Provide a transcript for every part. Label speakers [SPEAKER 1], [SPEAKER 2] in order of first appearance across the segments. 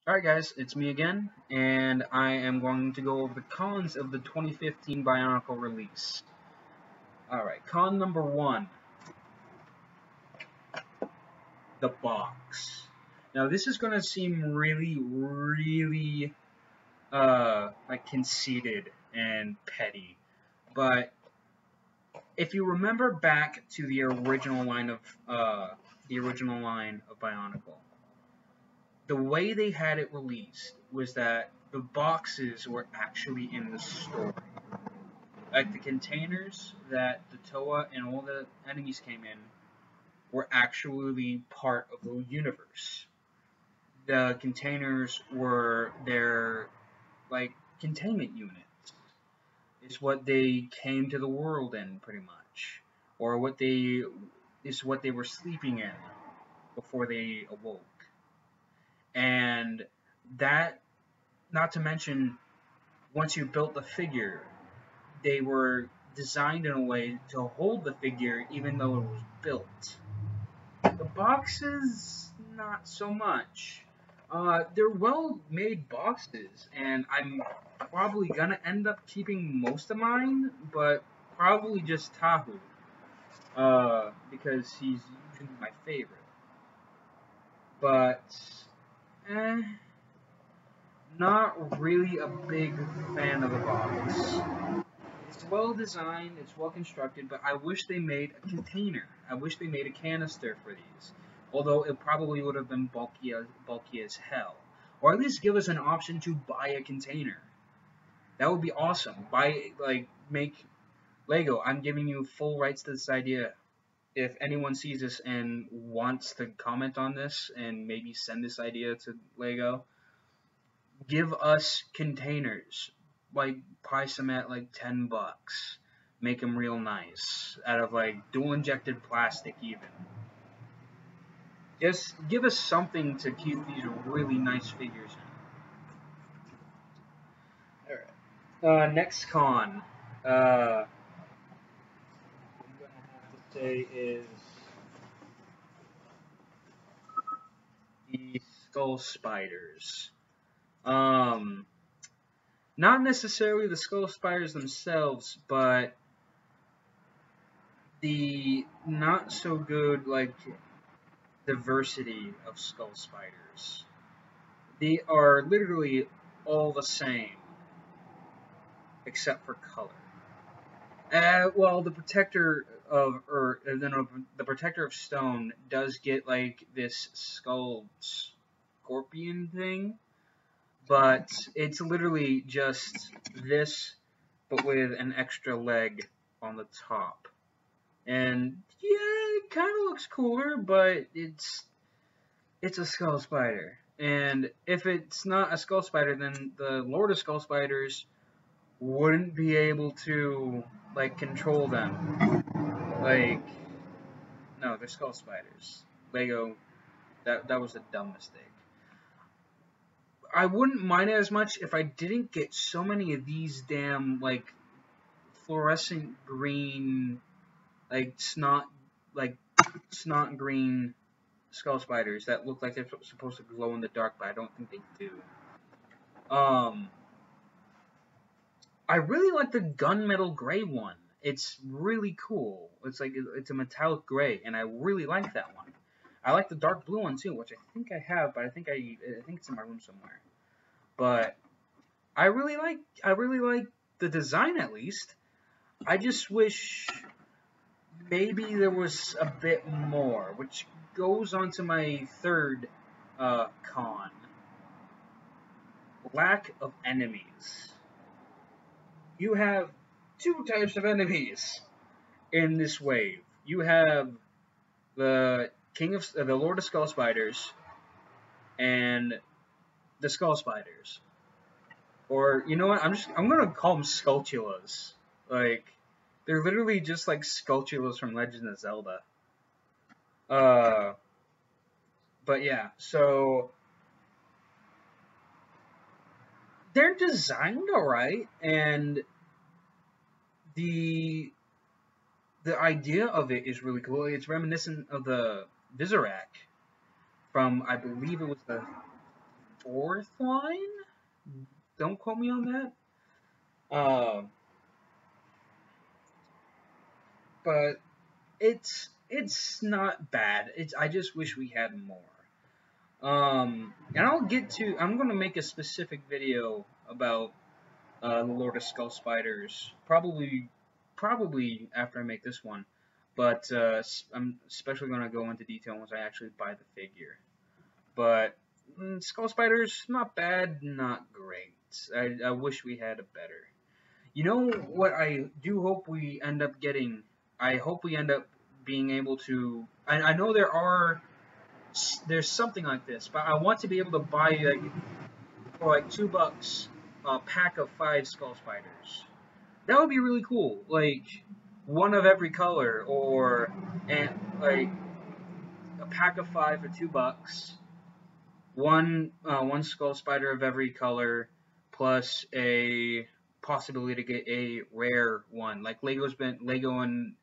[SPEAKER 1] Alright guys, it's me again, and I am going to go over the cons of the 2015 Bionicle release. Alright, con number one, the box. Now this is going to seem really, like conceited and petty, but if you remember back to the original line of Bionicle, the way they had it released was that the boxes were actually in the story. Like the containers that the Toa and all the enemies came in were actually part of the universe. The containers were their like containment units. It's what they came to the world in, pretty much, or what they were sleeping in before they awoke. And that, not to mention, once you built the figure, they were designed in a way to hold the figure even though it was built. The boxes, not so much. They're well-made boxes, and I'm probably gonna end up keeping most of mine, but probably just Tahu, because he's usually my favorite. But, eh, not really a big fan of the box. It's well designed, it's well constructed, but I wish they made a container. I wish they made a canister for these. Although it probably would have been bulky as hell. Or at least give us an option to buy a container. That would be awesome. Make Lego. I'm giving you full rights to this idea. If anyone sees this and wants to comment on this and maybe send this idea to Lego, give us containers. Like, price them at like $10. Make them real nice. Out of like dual injected plastic, even. Just give us something to keep these really nice figures in. Alright. Next con. I'm gonna have to say is the skull spiders. Um, Not necessarily the skull spiders themselves, but the not so good like diversity of skull spiders. They are literally all the same, except for color. Well, the protector of Earth, the protector of Stone does get like this skull scorpion thing, but it's literally just this, but with an extra leg on the top. And yeah, it kind of looks cooler, but it's a skull spider. And if it's not a skull spider, then the Lord of Skull Spiders wouldn't be able to like control them. Like, no, they're skull spiders. Lego, that was a dumb mistake. I wouldn't mind it as much if I didn't get so many of these damn like fluorescent green, like like snot green skull spiders that look like they're supposed to glow in the dark, but I don't think they do. I really like the gunmetal gray one. It's really cool. It's a metallic gray, and I really like that one. I like the dark blue one too, which I think I have, but I think it's in my room somewhere. But I really like the design at least. I just wish maybe there was a bit more, which goes on to my third con. Lack of enemies. You have two types of enemies in this wave. You have the the Lord of Skull Spiders, and the Skull Spiders. Or you know what? I'm gonna call them Skulltulas. Like, they're literally just like Skulltulas from Legend of Zelda. Uh, but yeah, so they're designed alright, and the the idea of it is really cool. It's reminiscent of the Visorak from, I believe it was the fourth line. Don't quote me on that. Uh, but it's not bad. I just wish we had more. And I'm gonna make a specific video about the Lord of Skull Spiders, probably after I make this one. But I'm especially gonna go into detail once I actually buy the figure. But Skull Spiders, not bad, not great. I wish we had a better. You know what I do hope we end up getting? I hope we end up being able to. I know there's something like this, but I want to be able to buy like for like $2 a pack of 5 skull spiders. That would be really cool. Like one of every color, or and like a pack of 5 for $2. One skull spider of every color, plus a possibility to get a rare one, like Lego and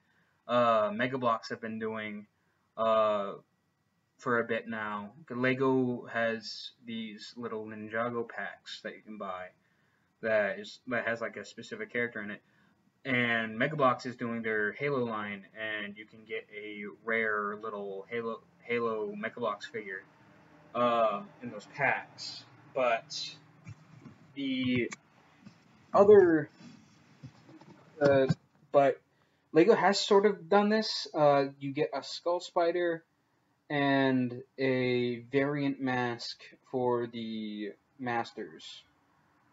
[SPEAKER 1] Mega Bloks have been doing for a bit now. Lego has these little Ninjago packs that you can buy that has like a specific character in it. And Mega Bloks is doing their Halo line, and you can get a rare little Halo Mega Bloks figure in those packs. But the other, uh, but Lego has sort of done this. You get a Skull Spider and a variant mask for the Masters.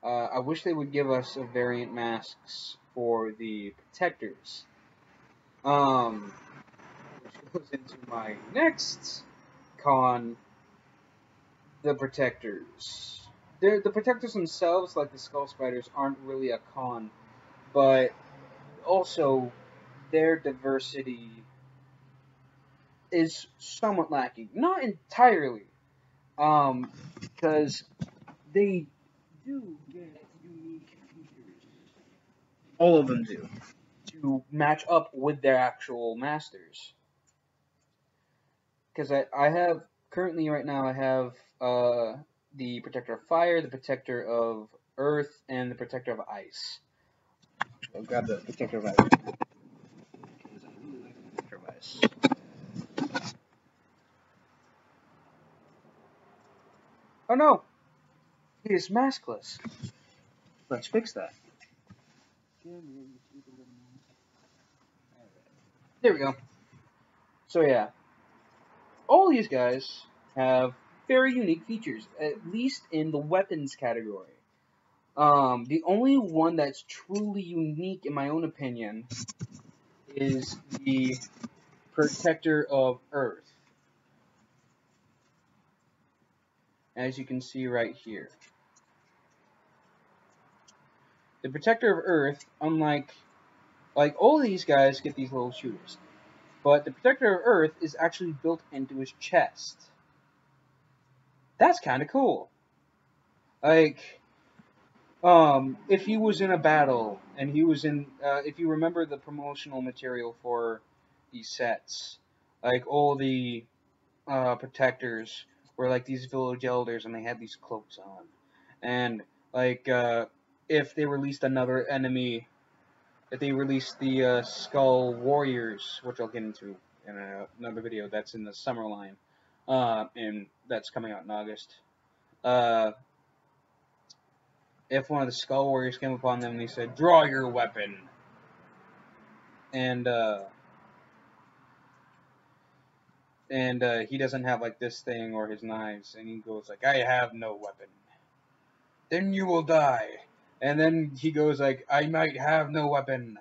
[SPEAKER 1] I wish they would give us a variant masks for the Protectors. Which goes into my next con, the Protectors. The Protectors themselves, like the Skull Spiders, aren't really a con, but also their diversity is somewhat lacking. Not entirely, because they do get unique features. All of them do, to match up with their actual masters. Because I have currently right now I have the Protector of Fire, the Protector of Earth, and the Protector of Ice. I'll grab the Protector of Ice because I really like the Protector of Ice. Oh no, he is maskless. Let's fix that. There we go. So yeah, all these guys have very unique features, at least in the weapons category. The only one that's truly unique, in my own opinion, is the Protector of Earth. As you can see right here. The Protector of Earth, unlike all of these guys get these little shooters, but the Protector of Earth is actually built into his chest. That's kind of cool. Like, if he was in a battle and he was in, if you remember the promotional material for these sets, like all the protectors were like these village elders and they had these cloaks on, and like if they released another enemy, if they released the Skull Warriors, which I'll get into in another video, that's in the summer line, and that's coming out in August. If one of the Skull Warriors came upon them and they said, "Draw your weapon," and he doesn't have like this thing or his knives, and he goes like, "I have no weapon," then you will die. And then he goes like, "I might have no weapon,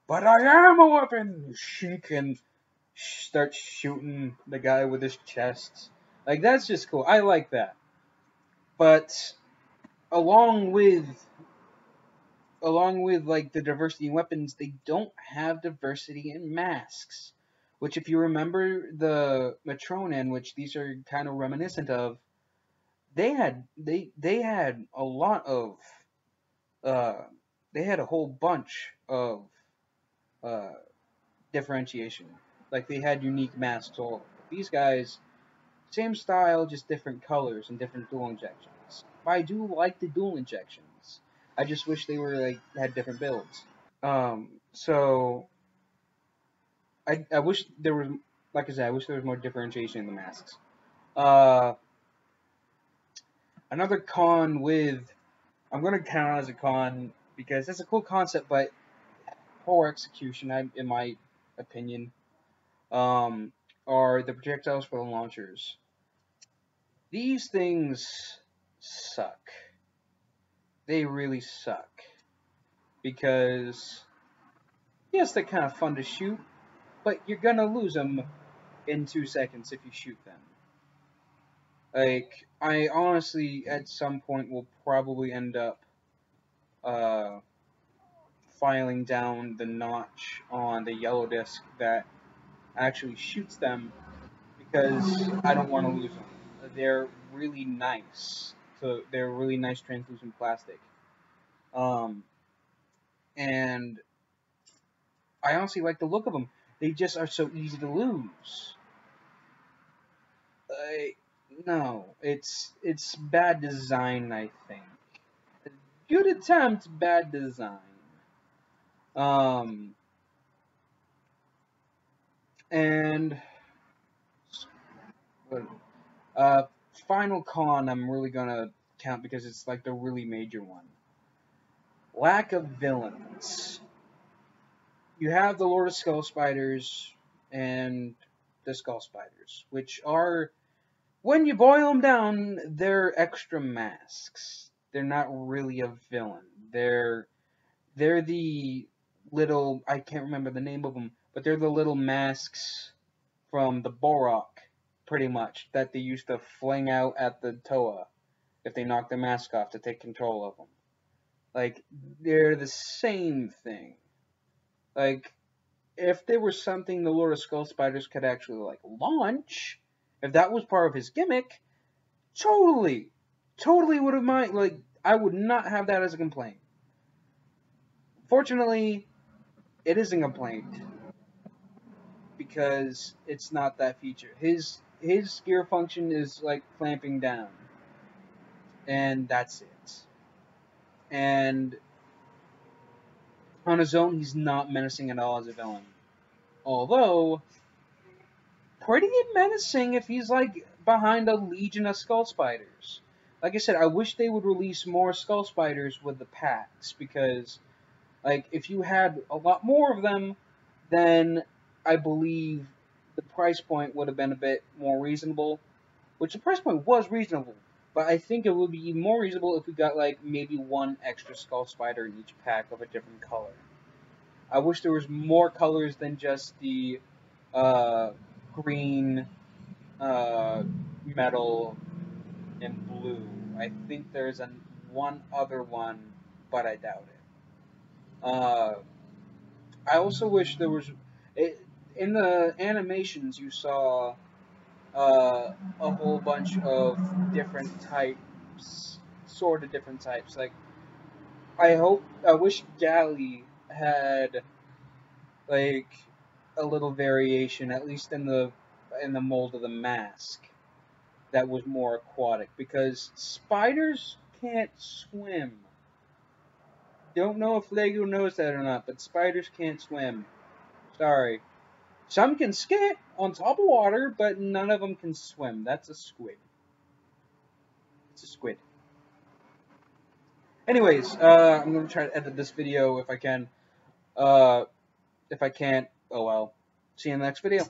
[SPEAKER 1] but I am a weapon." Shink, and starts shooting the guy with his chest. Like, that's just cool. I like that. But along with like the diversity in weapons, they don't have diversity in masks. Which, if you remember the Matronin, which these are kind of reminiscent of, they had a lot of they had a whole bunch of differentiation. Like, they had unique masks all. These guys Same style, just different colors and different dual injections. But I do like the dual injections. I just wish they were like had different builds. So I wish there was, like I said, I wish there was more differentiation in the masks. Uh, Another con with, I'm gonna count it as a con because it's a cool concept, but poor execution, in my opinion, um, are the projectiles for the launchers. These things suck. They really suck because yes, they're kind of fun to shoot, but you're gonna lose them in 2 seconds if you shoot them. Like, I honestly, at some point, will probably end up uh, filing down the notch on the yellow disc that actually shoots them because I don't want to lose them. They're really nice. So they're really nice translucent plastic. Um, and I honestly like the look of them. They just are so easy to lose. No, it's bad design, I think. Good attempt, bad design. Um, and uh, final con I'm really gonna count because it's like the really major one. Lack of villains. You have the Lord of Skull Spiders and the Skull Spiders, which are, when you boil them down, they're extra masks. They're not really a villain. They're the little, I can't remember the name of them, but they're the little masks from the Borok, pretty much, that they used to fling out at the Toa if they knocked their mask off to take control of them. Like, they're the same thing. Like, if there was something the Lord of Skull Spiders could actually, like, launch, if that was part of his gimmick, totally would have mind, like, I would not have that as a complaint. Fortunately, it is a complaint because it's not that feature. His gear function is like clamping down, and that's it. And on his own, he's not menacing at all as a villain. Although, pretty menacing if he's like behind a legion of skull spiders. Like I said, I wish they would release more skull spiders with the packs because, like, if you had a lot more of them, then I believe the price point would have been a bit more reasonable. Which the price point was reasonable, but I think it would be even more reasonable if we got like maybe one extra skull spider in each pack of a different color. I wish there was more colors than just the uh, green, uh, metal, and blue. I think there's one other one, but I doubt it. I also wish there was it, in the animations you saw a whole bunch of different types, sort of different types. Like, I wish Galley had like a little variation, at least in the mold of the mask, that was more aquatic because spiders can't swim. Don't know if Lego knows that or not, but spiders can't swim. Sorry. Some can skate on top of water, but none of them can swim. That's a squid. It's a squid. Anyways, I'm gonna try to edit this video if I can. If I can't, oh well. See you in the next video.